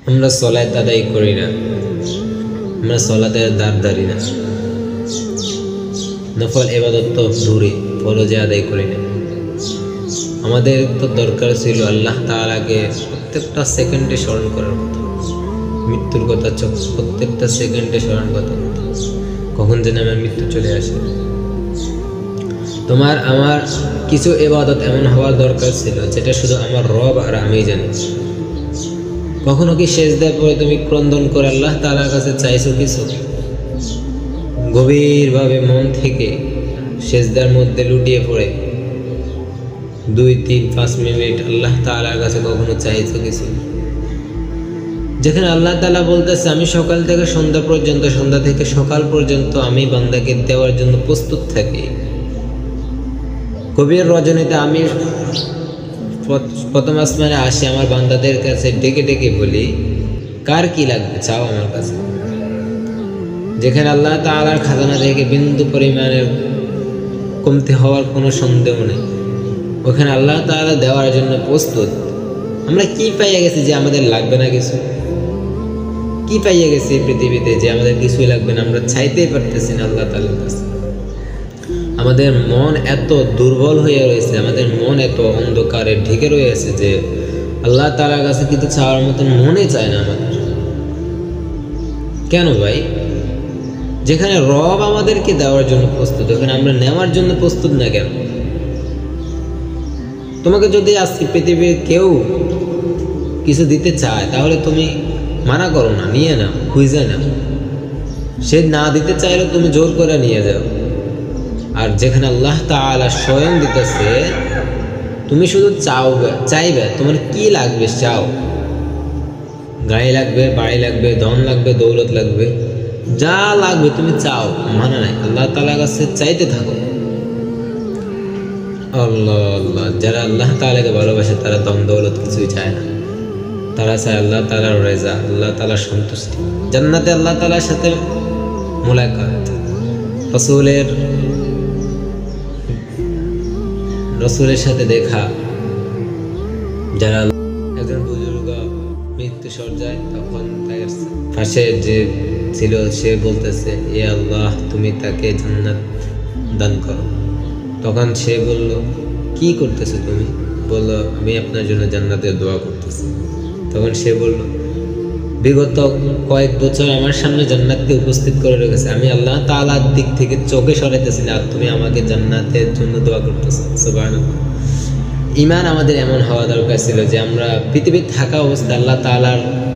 আমরা সলাত আদায় করি না, আমরা সলাতের দ্বার ধারি না, নফল ইবাদত তো দূরে, ফরজে আদায় করি না। আমাদের তো দরকার ছিল আল্লাহ তাআলাকে প্রত্যেকটা সেকেন্ডে স্মরণ করার কথা, মৃত্যুর কথা প্রত্যেকটা সেকেন্ডে স্মরণ কথা, কখন যেন আমার মৃত্যু চলে আসে। তোমার আমার কিছু ইবাদত এমন হওয়ার দরকার ছিল যেটা শুধু আমার রব আর আমি জানি। কখনো কি সেজদার পরে তুমি ক্রন্দন করে আল্লাহ তাআলার কাছে চাইছো কিছু? গভীরভাবে মন থেকে সেজদার মধ্যে লুটিয়ে পড়ে 2, 3, 5 মিনিট আল্লাহ তাআলার কাছে কখনো চাইছো কিছু? যেখানে আল্লাহ তাআলা বলতেছে আমি সকাল থেকে সন্ধ্যা পর্যন্ত, সন্ধ্যা থেকে সকাল পর্যন্ত আমি বান্দাকে দেওয়ার জন্য প্রস্তুত থাকি। গভীর রজনীতে আমি প্রথম আসমানে আসি, আমার বান্দাদের কাছে ডেকে ডেকে বলি কার কি লাগবে চাও আমার কাছে। যেখানে আল্লাহ তাআলার খাজানা থেকে বিন্দু পরিমাণের কমতি হওয়ার কোনো সন্দেহ নেই, ওখানে আল্লাহ তাআলা দেওয়ার জন্য প্রস্তুত। আমরা কি পাইয়া গেছি যে আমাদের লাগবে না কিছু? কি পাইয়া গেছি পৃথিবীতে যে আমাদের কিছুই লাগবে না? আমরা চাইতেই পারতেছি না আল্লাহ তাআলার কাছে। আমাদের মন এত দুর্বল হয়ে রয়েছে, আমাদের মন এত অন্ধকারে ঢেকে রয়েছে যে আল্লাহ তাআলার কাছে কিন্তু চাওয়ার মতন মনে চায় না আমাদের। কেন ভাই? যেখানে রব আমাদেরকে দেওয়ার জন্য প্রস্তুত, ওখানে আমরা নেওয়ার জন্য প্রস্তুত না কেন? তোমাকে যদি আজকে পৃথিবীর কেউ কিছু দিতে চায় তাহলে তুমি মানা করো না, নিয়ে নাও, খুঁজে নাও। সে না দিতে চাইলে তুমি জোর করে নিয়ে যাও। আর যেখানে আল্লাহ তাআলা স্বয়ং দিতেছে, তুমি শুধু চাইবে তোমার কি লাগবে চাও। গাড়ি লাগবে, বাড়ি লাগবে, ধন লাগবে, দৌলত লাগবে, যা লাগবে তুমি চাও, মানা নাই। আল্লাহ তাআলার কাছে চাইতে থাকো। আল্লাহ আল্লাহ, যারা আল্লাহ তাআলাকে ভালোবাসে তারা ধন দৌলত কিছুই চায় না। তারা চায় আল্লাহ তাআলার রেজা, আল্লাহ তাআলার সন্তুষ্টি, জান্নাতে আল্লাহ তাআলার সাথে মুলাকাত, রসুলের সাথে দেখা। যারা একজন বুজুর্গ মৃত্যু সজ্জায়, তখন তার পাশে যে ছিল সে বলতেছে এ আল্লাহ তুমি তাকে জান্নাত দান করো। তখন সে বলল কি করতেছো তুমি? বলল আমি আপনার জন্য জান্নাতের দোয়া করতেছি। তখন সে বলল বিগত কয়েক বছর আমার সামনে জান্নাতকে উপস্থিত করে রেখেছে, আমি আল্লাহ তাআলার দিক থেকে চোখে সরাইতেছি না, আর তুমি আমাকে জান্নাতের জন্য দোয়া করতেছো। সুবহানাল্লাহ। ঈমান আমাদের এমন হওয়া দরকার ছিল যে আমরা পৃথিবীতে থাকা অবস্থায় আল্লাহ তাআলার